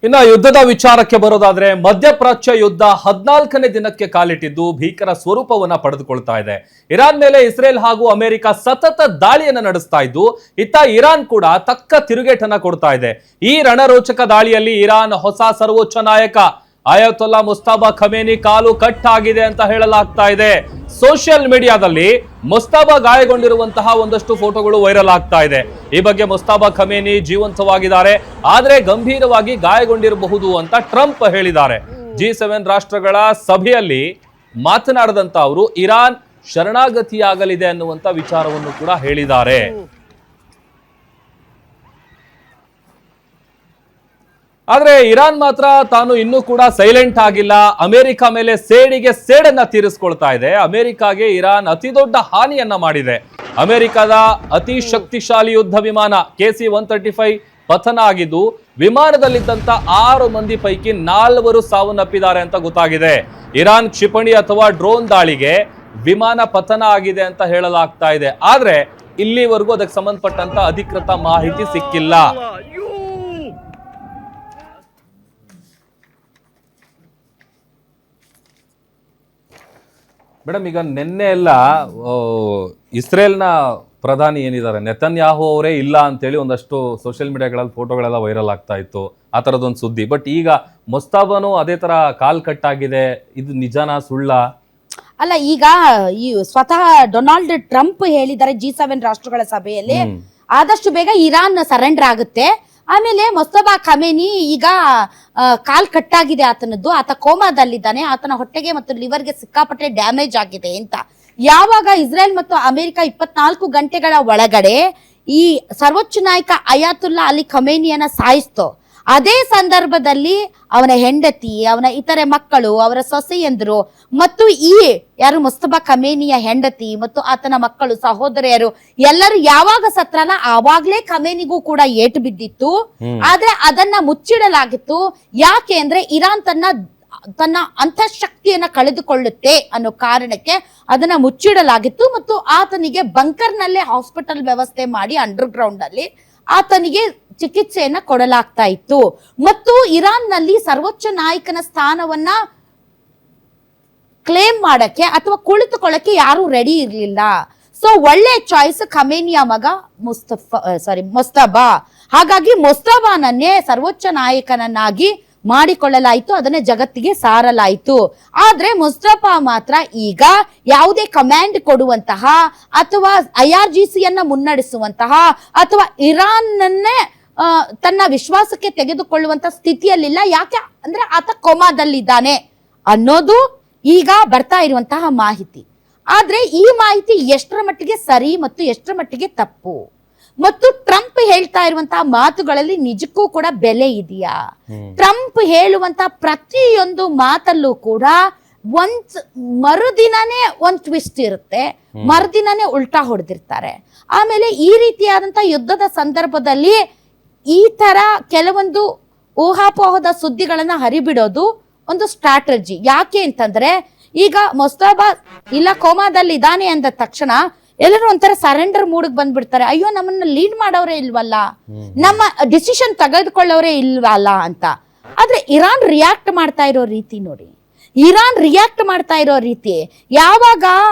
ಇನ್ನು ಯುದ್ಧದ ವಿಚಾರಕ್ಕೆ ಬರೋದಾದ್ರೆ ಮಧ್ಯಪ್ರಾಚ್ಯ ಯುದ್ಧ 14ನೇ ದಿನಕ್ಕೆ ಕಾಲಿಟ್ಟಿದ್ದು ಭೀಕರ ಸ್ವರೂಪವನ್ನ ಪಡೆದುಕೊಳ್ತಾ ಇದೆ. ಇರಾನ್ ಮೇಲೆ ಇಸ್ರೇಲ್ ಹಾಗೂ ಅಮೆರಿಕ ಸತತ ದಾಳಿಯನ್ನ ನಡೆಸ್ತಾ ಇದ್ದು, ಇತ್ತ ಇರಾನ್ ಕೂಡ ತಕ್ಕ ತಿರುಗೇಟನ್ನ ಕೊಡ್ತಾ ಇದೆ. ಈ ರಣರೋಚಕ ದಾಳಿಯಲ್ಲಿ ಇರಾನ್ ಹೊಸ ಸರ್ವೋಚ್ಚ ನಾಯಕ ಅಯತೊಲ್ಲಾ ಮುಸ್ತಫಾ ಖಮೇನಿ ಕಾಲು ಕಟ್ ಆಗಿದೆ ಅಂತ ಹೇಳಲಾಗ್ತಾ ಇದೆ. ಸೋಷಿಯಲ್ ಮೀಡಿಯಾದಲ್ಲಿ ಮುಸ್ತಫಾ ಗಾಯಗೊಂಡಿರುವಂತಹ ಒಂದಷ್ಟು ಫೋಟೋಗಳು ವೈರಲ್ ಆಗ್ತಾ ಇದೆ. ಈ ಬಗ್ಗೆ ಮುಸ್ತಫಾ ಖಮೇನಿ ಜೀವಂತವಾಗಿದ್ದಾರೆ, ಆದ್ರೆ ಗಂಭೀರವಾಗಿ ಗಾಯಗೊಂಡಿರಬಹುದು ಅಂತ ಟ್ರಂಪ್ ಹೇಳಿದ್ದಾರೆ. G7 ರಾಷ್ಟ್ರಗಳ ಸಭೆಯಲ್ಲಿ ಮಾತನಾಡಿದಂತ ಅವರು ಇರಾನ್ ಶರಣಾಗತಿಯಾಗಲಿದೆ ಅನ್ನುವಂತ ವಿಚಾರವನ್ನು ಕೂಡ ಹೇಳಿದ್ದಾರೆ. ಆದ್ರೆ ಇರಾನ್ ಮಾತ್ರ ತಾನು ಇನ್ನೂ ಕೂಡ ಸೈಲೆಂಟ್ ಆಗಿಲ್ಲ. ಅಮೆರಿಕ ಮೇಲೆ ಸೇಡನ್ನ ತೀರಿಸ್ಕೊಳ್ತಾ ಇದೆ. ಅಮೆರಿಕಾಗೆ ಇರಾನ್ ಅತಿ ದೊಡ್ಡ ಹಾನಿಯನ್ನ ಮಾಡಿದೆ. ಅಮೆರಿಕದ ಅತಿ ಶಕ್ತಿಶಾಲಿ ಯುದ್ಧ ವಿಮಾನ KC-135 ಪತನ ಆಗಿದ್ದು, ವಿಮಾನದಲ್ಲಿದ್ದಂತ 6 ಮಂದಿ ಪೈಕಿ 4 ಸಾವನ್ನಪ್ಪಿದ್ದಾರೆ ಅಂತ ಗೊತ್ತಾಗಿದೆ. ಇರಾನ್ ಕ್ಷಿಪಣಿ ಅಥವಾ ಡ್ರೋನ್ ದಾಳಿಗೆ ವಿಮಾನ ಪತನ ಆಗಿದೆ ಅಂತ ಹೇಳಲಾಗ್ತಾ ಇದೆ. ಆದ್ರೆ ಇಲ್ಲಿವರೆಗೂ ಅದಕ್ಕೆ ಸಂಬಂಧಪಟ್ಟಂತ ಅಧಿಕೃತ ಮಾಹಿತಿ ಸಿಕ್ಕಿಲ್ಲ. ಮೇಡಮ್, ಈಗ ನಿನ್ನೆ ಎಲ್ಲ ಇಸ್ರೇಲ್ನ ಪ್ರಧಾನಿ ಏನಿದ್ದಾರೆ ನೆತನ್ಯಾಹು ಅವರೇ ಇಲ್ಲ ಅಂತೇಳಿ ಒಂದಷ್ಟು ಸೋಷಿಯಲ್ ಮೀಡಿಯಾಗಳಲ್ಲಿ ಫೋಟೋಗಳೆಲ್ಲ ವೈರಲ್ ಆಗ್ತಾ ಇತ್ತು, ಆ ಥರದೊಂದು ಸುದ್ದಿ. ಬಟ್ ಈಗ ಮುಸ್ತಾಬಾನು ಅದೇ ತರ ಕಾಲ್ ಕಟ್ಟಾಗಿದೆ, ಇದು ನಿಜನಾ ಸುಳ್ಳ? ಅಲ್ಲ, ಈಗ ಈ ಸ್ವತಃ ಡೊನಾಲ್ಡ್ ಟ್ರಂಪ್ ಹೇಳಿದ್ದಾರೆ G7 ರಾಷ್ಟ್ರಗಳ ಸಭೆಯಲ್ಲಿ ಆದಷ್ಟು ಬೇಗ ಇರಾನ್ ಸರೆಂಡರ್ ಆಗುತ್ತೆ. ಆಮೇಲೆ ಮುಸ್ತಫಾ ಖಮೇನಿ ಈಗ ಕಾಲ್ ಕಟ್ಟಾಗಿದೆ ಆತನದ್ದು, ಆತ ಕೋಮಾದಲ್ಲಿದ್ದಾನೆ, ಆತನ ಹೊಟ್ಟೆಗೆ ಮತ್ತು ಲಿವರ್ಗೆ ಸಿಕ್ಕಾಪಟ್ಟೆ ಡ್ಯಾಮೇಜ್ ಆಗಿದೆ ಅಂತ. ಯಾವಾಗ ಇಸ್ರೇಲ್ ಮತ್ತು ಅಮೆರಿಕ 24 ಗಂಟೆಗಳ ಒಳಗಡೆ ಈ ಸರ್ವೋಚ್ಚ ನಾಯಕ ಅಯಾತುಲ್ಲಾ ಅಲಿ ಖಮೇನಿಯನ್ನ ಸಾಯಿಸ್ತೋ, ಅದೇ ಸಂದರ್ಭದಲ್ಲಿ ಅವನ ಹೆಂಡತಿ, ಅವನ ಇತರೆ ಮಕ್ಕಳು, ಅವರ ಸೊಸೆಯಂದರು ಮತ್ತು ಯಾರು ಮುಸ್ತಫಾ ಖಮೇನಿಯ ಹೆಂಡತಿ ಮತ್ತು ಆತನ ಮಕ್ಕಳು, ಸಹೋದರಿಯರು ಎಲ್ಲರೂ ಯಾವಾಗ ಸತ್ರಲ್ಲ ಆವಾಗ್ಲೇ ಖಮೇನಿಗೂ ಕೂಡ ಏಟು ಬಿದ್ದಿತ್ತು. ಆದ್ರೆ ಅದನ್ನ ಮುಚ್ಚಿಡಲಾಗಿತ್ತು. ಯಾಕೆ ಅಂದ್ರೆ ಇರಾನ್ ತನ್ನ ಅಂತಃಶಕ್ತಿಯನ್ನ ಕಳೆದುಕೊಳ್ಳುತ್ತೆ ಅನ್ನೋ ಕಾರಣಕ್ಕೆ ಅದನ್ನ ಮುಚ್ಚಿಡಲಾಗಿತ್ತು. ಮತ್ತು ಆತನಿಗೆ ಬಂಕರ್ ನಲ್ಲೇ ಹಾಸ್ಪಿಟಲ್ ವ್ಯವಸ್ಥೆ ಮಾಡಿ ಅಂಡರ್ ಗ್ರೌಂಡ್ ಅಲ್ಲಿ ಆತನಿಗೆ ಚಿಕಿತ್ಸೆಯನ್ನ ಕೊಡಲಾಗ್ತಾ ಇತ್ತು. ಮತ್ತು ಇರಾನ್ ನಲ್ಲಿ ಸರ್ವೋಚ್ಚ ನಾಯಕನ ಸ್ಥಾನವನ್ನ ಕ್ಲೇಮ್ ಮಾಡಕ್ಕೆ ಅಥವಾ ಕುಳಿತುಕೊಳ್ಳಕ್ಕೆ ಯಾರು ರೆಡಿ ಇರ್ಲಿಲ್ಲ. ಸೊ ಒಳ್ಳೆ ಚಾಯ್ಸ್ ಖಮೇನಿಯ ಮಗ ಮುಸ್ತಫಾ. ಹಾಗಾಗಿ ಮುಸ್ತಫಾನನ್ನೇ ಸರ್ವೋಚ್ಚ ನಾಯಕನನ್ನಾಗಿ ಮಾಡಿಕೊಳ್ಳಲಾಯಿತು, ಅದನ್ನೇ ಜಗತ್ತಿಗೆ ಸಾರಲಾಯಿತು. ಆದ್ರೆ ಮುಸ್ತಫಾ ಮಾತ್ರ ಈಗ ಯಾವುದೇ ಕಮಾಂಡ್ ಕೊಡುವಂತಹ ಅಥವಾ IRGCಯನ್ನ ಮುನ್ನಡೆಸುವಂತಹ ಅಥವಾ ಇರಾನ್ನನ್ನೇ ತನ್ನ ವಿಶ್ವಾಸಕ್ಕೆ ತೆಗೆದುಕೊಳ್ಳುವಂತ ಸ್ಥಿತಿಯಲ್ಲಿಲ್ಲ. ಯಾಕೆ ಅಂದ್ರೆ ಆತ ಕೋಮಾದಲ್ಲಿದ್ದಾನೆ ಅನ್ನೋದು ಈಗ ಬರ್ತಾ ಇರುವಂತಹ ಮಾಹಿತಿ. ಆದ್ರೆ ಈ ಮಾಹಿತಿ ಎಷ್ಟರ ಮಟ್ಟಿಗೆ ಸರಿ ಮತ್ತು ಎಷ್ಟರ ಮಟ್ಟಿಗೆ ತಪ್ಪು, ಮತ್ತು ಟ್ರಂಪ್ ಹೇಳ್ತಾ ಇರುವಂತಹ ಮಾತುಗಳಲ್ಲಿ ನಿಜಕ್ಕೂ ಕೂಡ ಬೆಲೆ ಇದೆಯಾ? ಟ್ರಂಪ್ ಹೇಳುವಂತಹ ಪ್ರತಿಯೊಂದು ಮಾತಲ್ಲೂ ಕೂಡ ಮರುದಿನನೇ ಒಂದ್ ಟ್ವಿಸ್ಟ್ ಇರುತ್ತೆ, ಮರುದಿನನೇ ಉಲ್ಟಾ ಹೊಡೆದಿರ್ತಾರೆ. ಆಮೇಲೆ ಈ ರೀತಿಯಾದಂತಹ ಯುದ್ಧದ ಸಂದರ್ಭದಲ್ಲಿ ಈ ತರ ಕೆಲವೊಂದು ಊಹಾಪೋಹದ ಸುದ್ದಿಗಳನ್ನ ಹರಿಬಿಡೋದು ಒಂದು ಸ್ಟ್ರಾಟಜಿ. ಯಾಕೆ ಅಂತಂದ್ರೆ ಈಗ ಮುಸ್ತಫಾ ಇಲ್ಲ ಕೋಮಾದಲ್ಲಿ ಇದ್ದಾನೆ ಅಂದ ತಕ್ಷಣ ಎಲ್ಲರೂ ಒಂಥರ ಸರೆಂಡರ್ ಮೂಡ್ಗೆ ಬಂದ್ಬಿಡ್ತಾರೆ. ಅಯ್ಯೋ, ನಮ್ಮನ್ನ ಲೀಡ್ ಮಾಡೋರೇ ಇಲ್ವಲ್ಲ, ನಮ್ಮ ಡಿಸಿಷನ್ ತೆಗೆದುಕೊಳ್ಳೋರೇ ಇಲ್ವಲ್ಲ ಅಂತ. ಆದ್ರೆ ಇರಾನ್ ರಿಯಾಕ್ಟ್ ಮಾಡ್ತಾ ಇರೋ ರೀತಿ ನೋಡಿ, ಇರಾನ್ ರಿಯಾಕ್ಟ್ ಮಾಡ್ತಾ ಇರೋ ರೀತಿ ಯಾವಾಗ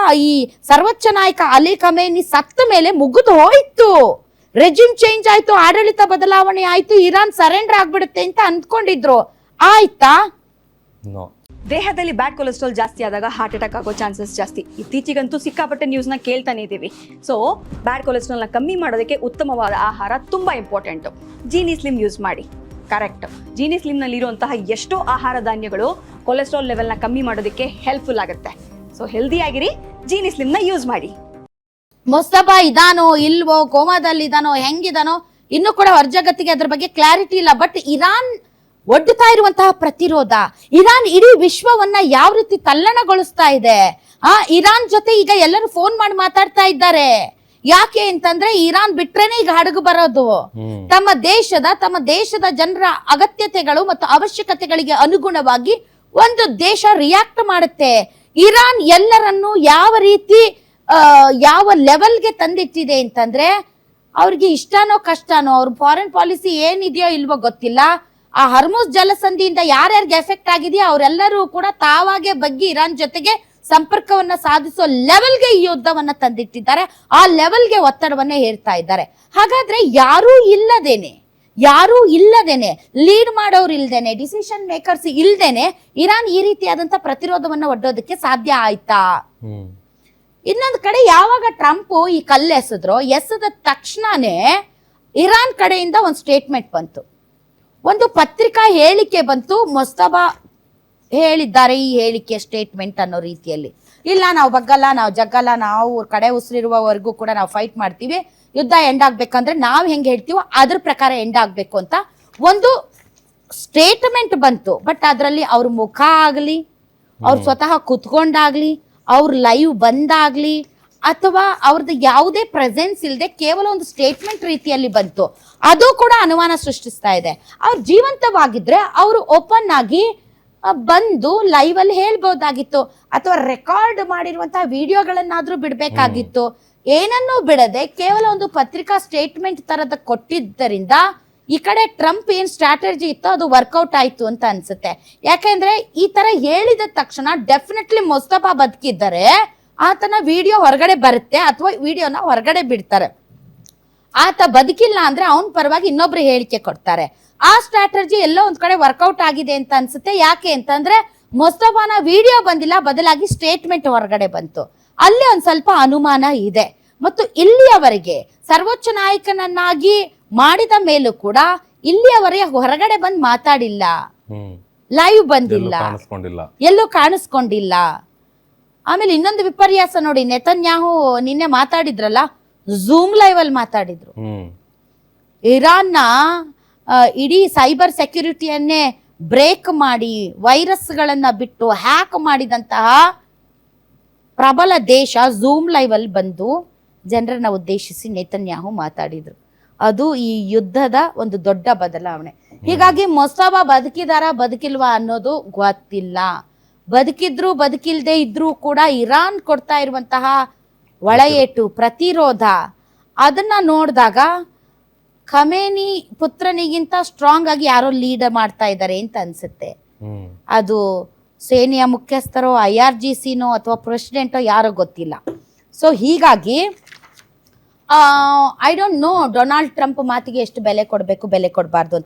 ಈ ಸರ್ವೋಚ್ಚ ನಾಯಕ ಅಲಿ ಖಮೇನಿ ಸತ್ತ ಮೇಲೆ ಮುಗಿದು ಹೋಯ್ತು, ರೆಜಿಮ್ ಚೇಂಜ್ ಆಯ್ತು, ಆಡಳಿತ ಬದಲಾವಣೆ ಆಯ್ತು, ಇರಾನ್ ಸರೆಂಡರ್ ಆಗ್ಬಿಡುತ್ತೆ ಅಂತ ಅಂದ್ಕೊಂಡಿದ್ರು. ಆಯ್ತಾ? ದೇಹದಲ್ಲಿ ಬ್ಯಾಡ್ ಕೊಲೆಸ್ಟ್ರಾಲ್ ಜಾಸ್ತಿ ಆದಾಗ ಹಾರ್ಟ್ ಅಟ್ಯಾಕ್ ಆಗೋ ಚಾನ್ಸಸ್ ಜಾಸ್ತಿ. ಇತ್ತೀಚೆಗಂತೂ ಸಿಕ್ಕಾಪಟ್ಟೆ ನ್ಯೂಸ್ನ ಕೇಳ್ತಾನೆ ಇದ್ದೀವಿ. ಸೊ ಬ್ಯಾಡ್ ಕೊಲೆಸ್ಟ್ರಾಲ್ನ ಕಮ್ಮಿ ಮಾಡೋದಕ್ಕೆ ಉತ್ತಮವಾದ ಆಹಾರ ತುಂಬ ಇಂಪಾರ್ಟೆಂಟು. ಜೀನಿ ಸ್ಲಿಮ್ ಯೂಸ್ ಮಾಡಿ. ಕರೆಕ್ಟ್, ಜೀನಿ ಸ್ಲಿಮ್ನಲ್ಲಿರುವಂತಹ ಎಷ್ಟೋ ಆಹಾರ ಧಾನ್ಯಗಳು ಕೊಲೆಸ್ಟ್ರಾಲ್ ಲೆವೆಲ್ನ ಕಮ್ಮಿ ಮಾಡೋದಕ್ಕೆ ಹೆಲ್ಪ್ಫುಲ್ ಆಗುತ್ತೆ. ಸೊ ಹೆಲ್ದಿಯಾಗಿರಿ, ಜೀನಿ ಸ್ಲಿಮ್ನ ಯೂಸ್ ಮಾಡಿ. ಮುಸ್ತಫಾ ಇದಾನೋ ಇಲ್ವೋ, ಕೋಮಾದಲ್ಲಿ ಇದಾನೋ ಹೆಂಗಿದಾನೋ ಇನ್ನೂ ಕೂಡ ಹೊರಜಗತ್ತಿಗೆ ಅದ್ರ ಬಗ್ಗೆ ಕ್ಲಾರಿಟಿ ಇಲ್ಲ. ಬಟ್ ಇರಾನ್ ಒಡ್ಡುತ್ತಾ ಇರುವಂತಹ ಪ್ರತಿರೋಧ, ಇರಾನ್ ಇಡೀ ವಿಶ್ವವನ್ನ ಯಾವ ರೀತಿ ತಲ್ಲಣಗೊಳಿಸ್ತಾ ಇದೆ. ಇರಾನ್ ಜೊತೆ ಈಗ ಎಲ್ಲರೂ ಫೋನ್ ಮಾಡಿ ಮಾತಾಡ್ತಾ ಇದ್ದಾರೆ. ಯಾಕೆ ಅಂತಂದ್ರೆ ಇರಾನ್ ಬಿಟ್ರೇನೆ ಈಗ ಹಡಗು ಬರೋದು. ತಮ್ಮ ದೇಶದ ಜನರ ಅಗತ್ಯತೆಗಳು ಮತ್ತು ಅವಶ್ಯಕತೆಗಳಿಗೆ ಅನುಗುಣವಾಗಿ ಒಂದು ದೇಶ ರಿಯಾಕ್ಟ್ ಮಾಡುತ್ತೆ. ಇರಾನ್ ಎಲ್ಲರನ್ನು ಯಾವ ರೀತಿ ಯಾವ ಲೆವೆಲ್ಗೆ ತಂದಿಟ್ಟಿದೆ ಅಂತಂದ್ರೆ ಅವ್ರಿಗೆ ಇಷ್ಟನೋ ಕಷ್ಟನೋ, ಅವ್ರ ಫಾರಿನ್ ಪಾಲಿಸಿ ಏನಿದೆಯೋ ಇಲ್ವೋ ಗೊತ್ತಿಲ್ಲ, ಆ ಹರ್ಮುಜ್ ಜಲಸಂಧಿಯಿಂದ ಯಾರ್ಯಾರಿಗೆ ಎಫೆಕ್ಟ್ ಆಗಿದೆಯೋ ಅವರೆಲ್ಲರೂ ಕೂಡ ತಾವಾಗೆ ಬಗ್ಗಿ ಇರಾನ್ ಜೊತೆಗೆ ಸಂಪರ್ಕವನ್ನ ಸಾಧಿಸೋ ಲೆವೆಲ್ಗೆ ಈ ಯುದ್ಧವನ್ನ ತಂದಿಟ್ಟಿದ್ದಾರೆ. ಆ ಲೆವೆಲ್ಗೆ ಒತ್ತಡವನ್ನ ಹೇರ್ತಾ ಇದ್ದಾರೆ. ಹಾಗಾದ್ರೆ ಯಾರೂ ಇಲ್ಲದೇನೆ ಲೀಡ್ ಮಾಡೋರು ಇಲ್ದೇನೆ ಡಿಸಿಷನ್ ಮೇಕರ್ಸ್ ಇಲ್ದೇನೆ ಇರಾನ್ ಈ ರೀತಿಯಾದಂತ ಪ್ರತಿರೋಧವನ್ನ ಒಡ್ಡೋದಕ್ಕೆ ಸಾಧ್ಯ ಆಯ್ತಾ? ಇನ್ನೊಂದು ಕಡೆ ಯಾವಾಗ ಟ್ರಂಪ್ ಈ ಕಲ್ಲು ಎಸೆದ ತಕ್ಷಣನೇ ಇರಾನ್ ಕಡೆಯಿಂದ ಒಂದು ಸ್ಟೇಟ್ಮೆಂಟ್ ಬಂತು, ಒಂದು ಪತ್ರಿಕಾ ಹೇಳಿಕೆ ಬಂತು. ಮೊಸ್ತಬಾ ಹೇಳಿದ್ದಾರೆ ಈ ಹೇಳಿಕೆ ಸ್ಟೇಟ್ಮೆಂಟ್ ಅನ್ನೋ ರೀತಿಯಲ್ಲಿ, ಇಲ್ಲ ನಾವು ಬಗ್ಗಲ್ಲ, ನಾವು ಜಗ್ಗಲ್ಲ, ನಾವು ಕಡೆ ಉಸಿರಿರುವವರೆಗೂ ಕೂಡ ನಾವು ಫೈಟ್ ಮಾಡ್ತೀವಿ, ಯುದ್ಧ ಎಂಡ್ ಆಗ್ಬೇಕಂದ್ರೆ ನಾವು ಹೆಂಗೆ ಹೇಳ್ತೀವೋ ಅದ್ರ ಪ್ರಕಾರ ಎಂಡ್ ಆಗ್ಬೇಕು ಅಂತ ಒಂದು ಸ್ಟೇಟ್ಮೆಂಟ್ ಬಂತು. ಬಟ್ ಅದರಲ್ಲಿ ಅವ್ರ ಮುಖ ಆಗಲಿ, ಅವ್ರು ಸ್ವತಃ ಕುತ್ಕೊಂಡಾಗ್ಲಿ, ಅವ್ರ ಲೈವ್ ಬಂದಾಗ್ಲಿ, ಅಥವಾ ಅವ್ರದ್ದು ಯಾವುದೇ ಪ್ರೆಸೆನ್ಸ್ ಇಲ್ಲದೆ ಕೇವಲ ಒಂದು ಸ್ಟೇಟ್ಮೆಂಟ್ ರೀತಿಯಲ್ಲಿ ಬಂತು. ಅದು ಕೂಡ ಅನುಮಾನ ಸೃಷ್ಟಿಸ್ತಾ ಇದೆ. ಅವ್ರು ಜೀವಂತವಾಗಿದ್ರೆ ಅವರು ಓಪನ್ ಆಗಿ ಬಂದು ಲೈವ್ ಅಲ್ಲಿ ಹೇಳ್ಬೋದಾಗಿತ್ತು, ಅಥವಾ ರೆಕಾರ್ಡ್ ಮಾಡಿರುವಂತಹ ವಿಡಿಯೋಗಳನ್ನಾದ್ರೂ ಬಿಡ್ಬೇಕಾಗಿತ್ತು. ಏನನ್ನೂ ಬಿಡದೆ ಕೇವಲ ಒಂದು ಪತ್ರಿಕಾ ಸ್ಟೇಟ್ಮೆಂಟ್ ತರದ ಕೊಟ್ಟಿದ್ದರಿಂದ ಈ ಕಡೆ ಟ್ರಂಪ್ ಏನ್ ಸ್ಟ್ರಾಟಜಿ ಇತ್ತು ಅದು ವರ್ಕೌಟ್ ಆಯ್ತು ಅಂತ ಅನ್ಸುತ್ತೆ. ಯಾಕೆಂದ್ರೆ ಈ ತರ ಹೇಳಿದ ತಕ್ಷಣ ಡೆಫಿನೆಟ್ಲಿ ಮೊಸ್ತಫಾ ಬದುಕಿದ್ದಾರೆ, ಆತನ ವಿಡಿಯೋ ಹೊರಗಡೆ ಬರುತ್ತೆ ಅಥವಾ ವಿಡಿಯೋನ ಹೊರಗಡೆ ಬಿಡ್ತಾರೆ. ಆತ ಬದುಕಿಲ್ಲ ಅಂದ್ರೆ ಅವನ ಪರವಾಗಿ ಇನ್ನೊಬ್ರು ಹೇಳಿಕೆ ಕೊಡ್ತಾರೆ. ಆ ಸ್ಟ್ರಾಟಜಿ ಎಲ್ಲೋ ಒಂದ್ ಕಡೆ ವರ್ಕೌಟ್ ಆಗಿದೆ ಅಂತ ಅನ್ಸುತ್ತೆ. ಯಾಕೆ ಅಂತಂದ್ರೆ ಮೊಸ್ತಫಾನ ವಿಡಿಯೋ ಬಂದಿಲ್ಲ, ಬದಲಾಗಿ ಸ್ಟೇಟ್ಮೆಂಟ್ ಹೊರಗಡೆ ಬಂತು. ಅಲ್ಲಿ ಒಂದ್ ಸ್ವಲ್ಪ ಅನುಮಾನ ಇದೆ. ಮತ್ತು ಇಲ್ಲಿಯವರೆಗೆ ಸರ್ವೋಚ್ಚ ನಾಯಕನನ್ನಾಗಿ ಮಾಡಿದ ಮೇಲೂ ಕೂಡ ಇಲ್ಲಿಯವರೆಗೆ ಹೊರಗಡೆ ಬಂದು ಮಾತಾಡಿಲ್ಲ, ಲೈವ್ ಬಂದಿಲ್ಲ, ಎಲ್ಲೂ ಕಾಣಿಸ್ಕೊಂಡಿಲ್ಲ. ಆಮೇಲೆ ಇನ್ನೊಂದು ವಿಪರ್ಯಾಸ ನೋಡಿ, ನೆತನ್ಯಾಹು ನಿನ್ನೆ ಮಾತಾಡಿದ್ರಲ್ಲ, ಝೂಮ್ ಲೈವ್ ಅಲ್ಲಿ ಮಾತಾಡಿದ್ರು. ಇರಾನ್ನ ಇಡೀ ಸೈಬರ್ ಸೆಕ್ಯೂರಿಟಿಯನ್ನೇ ಬ್ರೇಕ್ ಮಾಡಿ ವೈರಸ್ಗಳನ್ನ ಬಿಟ್ಟು ಹ್ಯಾಕ್ ಮಾಡಿದಂತಹ ಪ್ರಬಲ ದೇಶ ಝೂಮ್ ಲೈವ್ ಅಲ್ಲಿ ಬಂದು ಜನರನ್ನ ಉದ್ದೇಶಿಸಿ ನೆತನ್ಯಾಹು ಮಾತಾಡಿದ್ರು. ಅದು ಈ ಯುದ್ಧದ ಒಂದು ದೊಡ್ಡ ಬದಲಾವಣೆ. ಹೀಗಾಗಿ ಮೊಸ್ತಫಾ ಬದುಕಿಲ್ವಾ ಅನ್ನೋದು ಗೊತ್ತಿಲ್ಲ. ಬದುಕಿದ್ರು ಬದುಕಿಲ್ದೆ ಇದ್ರೂ ಕೂಡ ಇರಾನ್ ಕೊಡ್ತಾ ಇರುವಂತಹ ಒಳಏಟು ಪ್ರತಿರೋಧ ಅದನ್ನ ನೋಡಿದಾಗ ಖಮೇನಿ ಪುತ್ರನಿಗಿಂತ ಸ್ಟ್ರಾಂಗ್ ಆಗಿ ಯಾರೋ ಲೀಡ್ ಮಾಡ್ತಾ ಇದ್ದಾರೆ ಅಂತ ಅನ್ಸುತ್ತೆ. ಅದು ಸೇನೆಯ ಮುಖ್ಯಸ್ಥರೋ IRGCನೋ ಅಥವಾ ಪ್ರೆಸಿಡೆಂಟೋ ಯಾರೋ ಗೊತ್ತಿಲ್ಲ. ಸೊ ಹೀಗಾಗಿ I don't know Donald Trump ಮಾತಿಗೆ ಎಷ್ಟು ಬೆಲೆ ಕೊಡಬೇಕು ಬೆಲೆ ಕೊಡಬಾರ್ದು ಅಂತ.